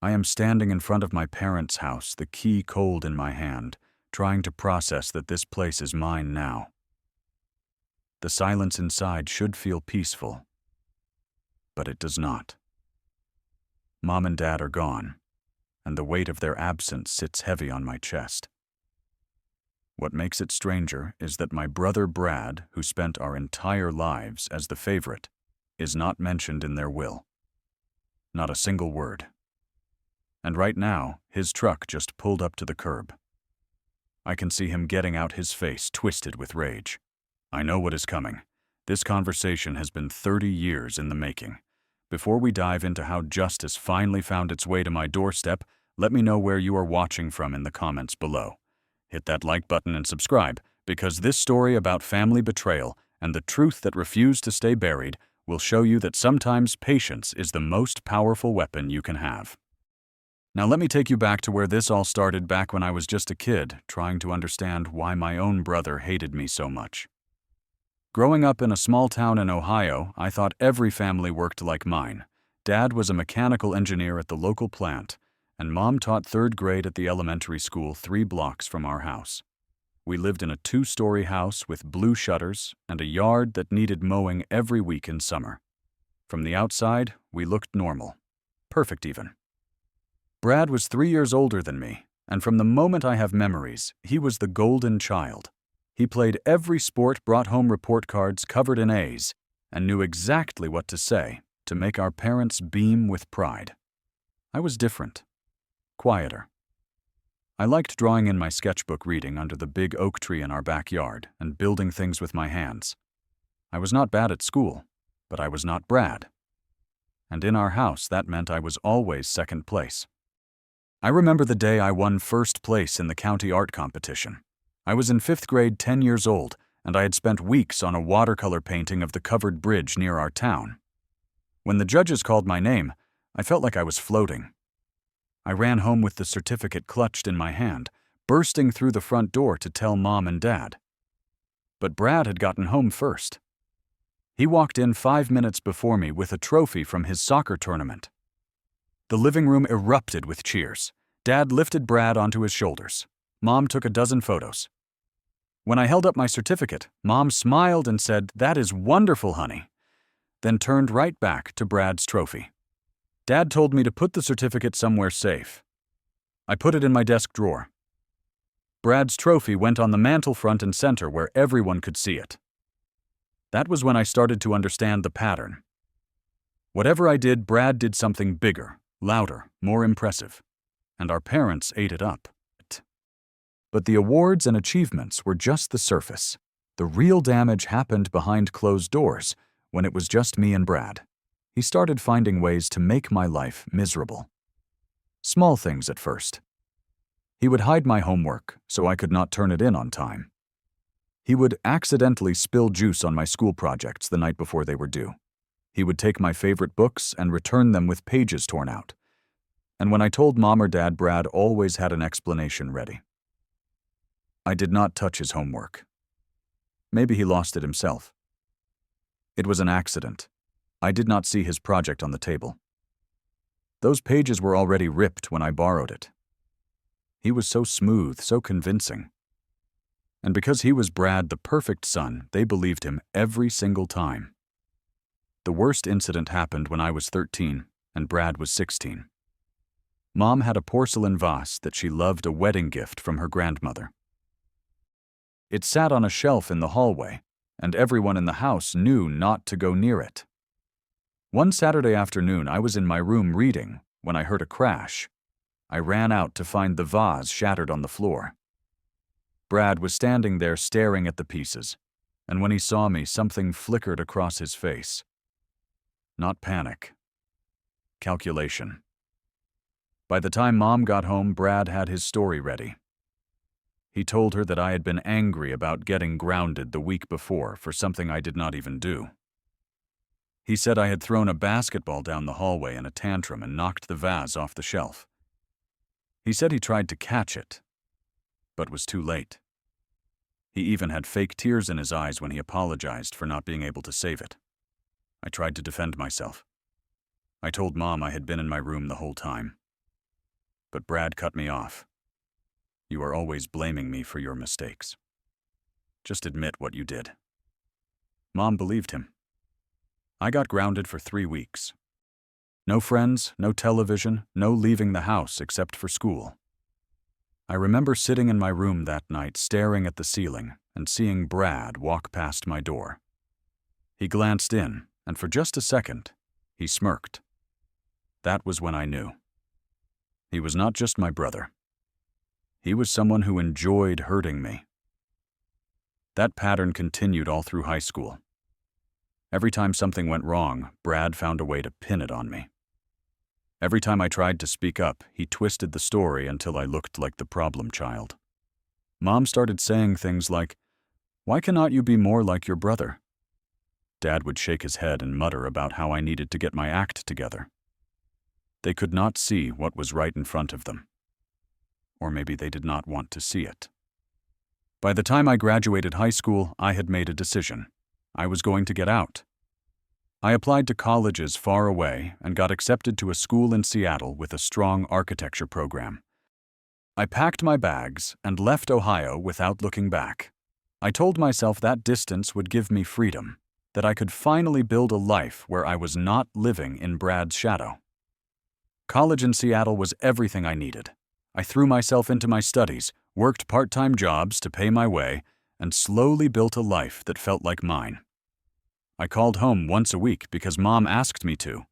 I am standing in front of my parents' house, the key cold in my hand, trying to process that this place is mine now. The silence inside should feel peaceful, but it does not. Mom and Dad are gone, and the weight of their absence sits heavy on my chest. What makes it stranger is that my brother Brad, who spent our entire lives as the favorite, is not mentioned in their will. Not a single word. And right now, his truck just pulled up to the curb. I can see him getting out, his face twisted with rage. I know what is coming. This conversation has been 30 years in the making. Before we dive into how justice finally found its way to my doorstep, let me know where you are watching from in the comments below. Hit that like button and subscribe, because this story about family betrayal and the truth that refused to stay buried will show you that sometimes patience is the most powerful weapon you can have. Now let me take you back to where this all started, back when I was just a kid, trying to understand why my own brother hated me so much. Growing up in a small town in Ohio, I thought every family worked like mine. Dad was a mechanical engineer at the local plant, and Mom taught 3rd grade at the elementary school 3 blocks from our house. We lived in a 2-story house with blue shutters and a yard that needed mowing every week in summer. From the outside, we looked normal. Perfect even. Brad was 3 years older than me, and from the moment I have memories, he was the golden child. He played every sport, brought home report cards covered in A's, and knew exactly what to say to make our parents beam with pride. I was different. Quieter. I liked drawing in my sketchbook, reading under the big oak tree in our backyard, and building things with my hands. I was not bad at school, but I was not Brad. And in our house, that meant I was always second place. I remember the day I won 1st place in the county art competition. I was in 5th grade, 10 years old, and I had spent weeks on a watercolor painting of the covered bridge near our town. When the judges called my name, I felt like I was floating. I ran home with the certificate clutched in my hand, bursting through the front door to tell Mom and Dad. But Brad had gotten home first. He walked in 5 minutes before me with a trophy from his soccer tournament. The living room erupted with cheers. Dad lifted Brad onto his shoulders. Mom took a dozen photos. When I held up my certificate, Mom smiled and said, "That is wonderful, honey," then turned right back to Brad's trophy. Dad told me to put the certificate somewhere safe. I put it in my desk drawer. Brad's trophy went on the mantel front and center where everyone could see it. That was when I started to understand the pattern. Whatever I did, Brad did something bigger, louder, more impressive, and our parents ate it up. But the awards and achievements were just the surface. The real damage happened behind closed doors, when it was just me and Brad. He started finding ways to make my life miserable. Small things at first. He would hide my homework so I could not turn it in on time. He would accidentally spill juice on my school projects the night before they were due. He would take my favorite books and return them with pages torn out. And when I told Mom or Dad, Brad always had an explanation ready. I did not touch his homework. Maybe he lost it himself. It was an accident. I did not see his project on the table. Those pages were already ripped when I borrowed it. He was so smooth, so convincing. And because he was Brad, the perfect son, they believed him every single time. The worst incident happened when I was 13 and Brad was 16. Mom had a porcelain vase that she loved, a wedding gift from her grandmother. It sat on a shelf in the hallway, and everyone in the house knew not to go near it. One Saturday afternoon, I was in my room reading when I heard a crash. I ran out to find the vase shattered on the floor. Brad was standing there staring at the pieces, and when he saw me, something flickered across his face. Not panic. Calculation. By the time Mom got home, Brad had his story ready. He told her that I had been angry about getting grounded the week before for something I did not even do. He said I had thrown a basketball down the hallway in a tantrum and knocked the vase off the shelf. He said he tried to catch it, but was too late. He even had fake tears in his eyes when he apologized for not being able to save it. I tried to defend myself. I told Mom I had been in my room the whole time. But Brad cut me off. You are always blaming me for your mistakes. Just admit what you did. Mom believed him. I got grounded for 3 weeks. No friends, no television, no leaving the house except for school. I remember sitting in my room that night staring at the ceiling and seeing Brad walk past my door. He glanced in, and for just a second, he smirked. That was when I knew. He was not just my brother. He was someone who enjoyed hurting me. That pattern continued all through high school. Every time something went wrong, Brad found a way to pin it on me. Every time I tried to speak up, he twisted the story until I looked like the problem child. Mom started saying things like, "Why cannot you be more like your brother?" Dad would shake his head and mutter about how I needed to get my act together. They could not see what was right in front of them. Or maybe they did not want to see it. By the time I graduated high school, I had made a decision. I was going to get out. I applied to colleges far away and got accepted to a school in Seattle with a strong architecture program. I packed my bags and left Ohio without looking back. I told myself that distance would give me freedom, that I could finally build a life where I was not living in Brad's shadow. College in Seattle was everything I needed. I threw myself into my studies, worked part-time jobs to pay my way, and slowly built a life that felt like mine. I called home once a week because Mom asked me to,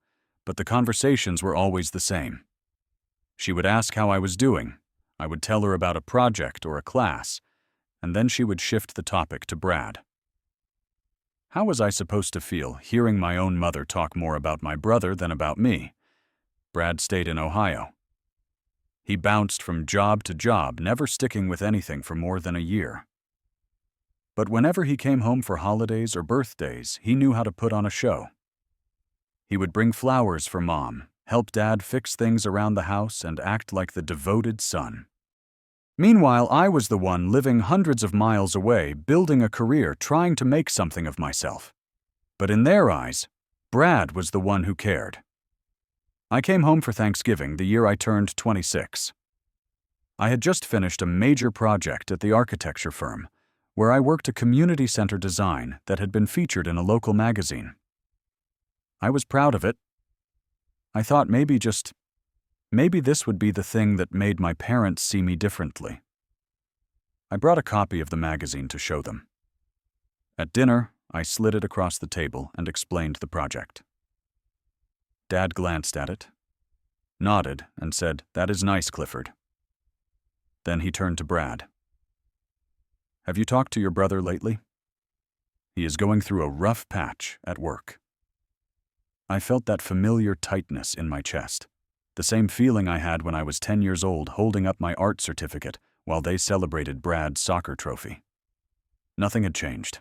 but the conversations were always the same. She would ask how I was doing, I would tell her about a project or a class, and then she would shift the topic to Brad. How was I supposed to feel hearing my own mother talk more about my brother than about me? Brad stayed in Ohio. He bounced from job to job, never sticking with anything for more than a year. But whenever he came home for holidays or birthdays, he knew how to put on a show. He would bring flowers for Mom, help Dad fix things around the house, and act like the devoted son. Meanwhile, I was the one living hundreds of miles away, building a career, trying to make something of myself. But in their eyes, Brad was the one who cared. I came home for Thanksgiving the year I turned 26. I had just finished a major project at the architecture firm, where I worked a community center design that had been featured in a local magazine. I was proud of it. I thought maybe this would be the thing that made my parents see me differently. I brought a copy of the magazine to show them. At dinner, I slid it across the table and explained the project. Dad glanced at it, nodded, and said, "That is nice, Clifford." Then he turned to Brad. "Have you talked to your brother lately? He is going through a rough patch at work." I felt that familiar tightness in my chest, the same feeling I had when I was 10 years old holding up my art certificate while they celebrated Brad's soccer trophy. Nothing had changed.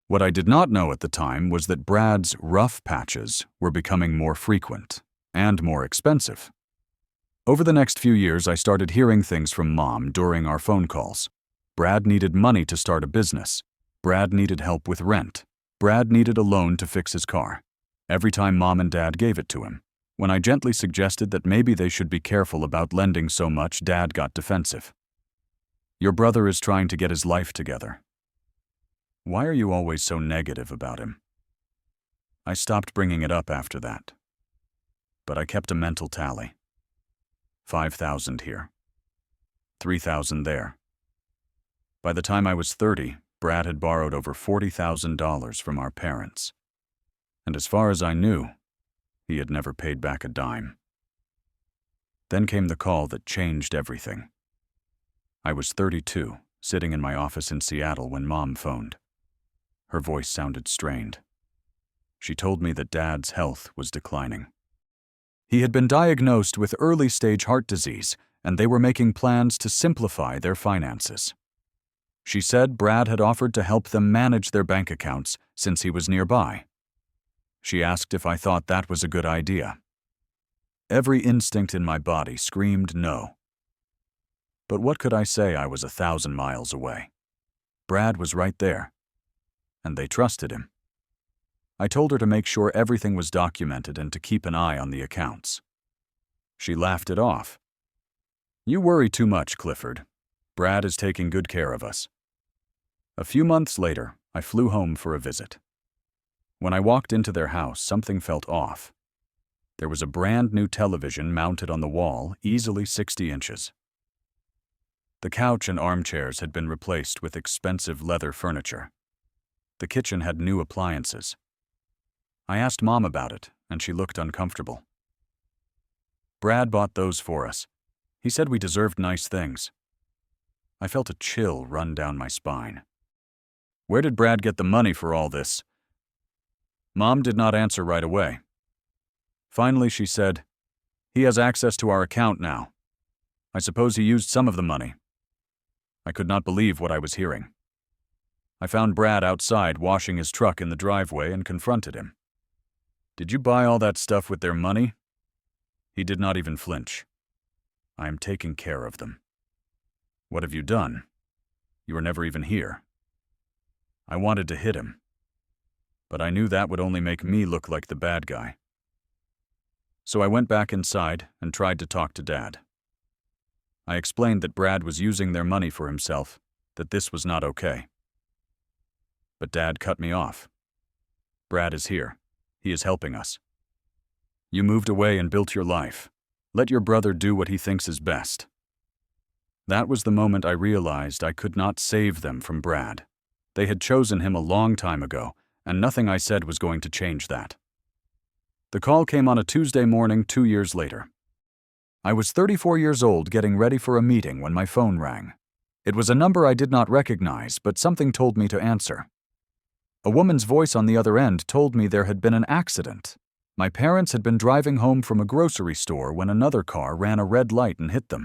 What I did not know at the time was that Brad's rough patches were becoming more frequent and more expensive. Over the next few years, I started hearing things from Mom during our phone calls. Brad needed money to start a business. Brad needed help with rent. Brad needed a loan to fix his car. Every time Mom and Dad gave it to him. When I gently suggested that maybe they should be careful about lending so much, Dad got defensive. "Your brother is trying to get his life together. Why are you always so negative about him?" I stopped bringing it up after that. But I kept a mental tally. 5,000 here. 3,000 there. By the time I was 30, Brad had borrowed over $40,000 from our parents. And as far as I knew, he had never paid back a dime. Then came the call that changed everything. I was 32, sitting in my office in Seattle when Mom phoned. Her voice sounded strained. She told me that Dad's health was declining. He had been diagnosed with early-stage heart disease, and they were making plans to simplify their finances. She said Brad had offered to help them manage their bank accounts since he was nearby. She asked if I thought that was a good idea. Every instinct in my body screamed no. But what could I say? I was 1,000 miles away. Brad was right there, and they trusted him. I told her to make sure everything was documented and to keep an eye on the accounts. She laughed it off. You worry too much, Clifford. Brad is taking good care of us. A few months later, I flew home for a visit. When I walked into their house, something felt off. There was a brand new television mounted on the wall, easily 60 inches. The couch and armchairs had been replaced with expensive leather furniture. The kitchen had new appliances. I asked Mom about it, and she looked uncomfortable. Brad bought those for us. He said we deserved nice things. I felt a chill run down my spine. Where did Brad get the money for all this? Mom did not answer right away. Finally, she said, "He has access to our account now. I suppose he used some of the money." I could not believe what I was hearing. I found Brad outside washing his truck in the driveway and confronted him. "Did you buy all that stuff with their money?" He did not even flinch. "I am taking care of them." "What have you done? You were never even here." I wanted to hit him, but I knew that would only make me look like the bad guy. So I went back inside and tried to talk to Dad. I explained that Brad was using their money for himself, that this was not okay. But Dad cut me off. "Brad is here. He is helping us. You moved away and built your life. Let your brother do what he thinks is best." That was the moment I realized I could not save them from Brad. They had chosen him a long time ago, and nothing I said was going to change that. The call came on a Tuesday morning 2 years later. I was 34 years old getting ready for a meeting when my phone rang. It was a number I did not recognize, but something told me to answer. A woman's voice on the other end told me there had been an accident. My parents had been driving home from a grocery store when another car ran a red light and hit them.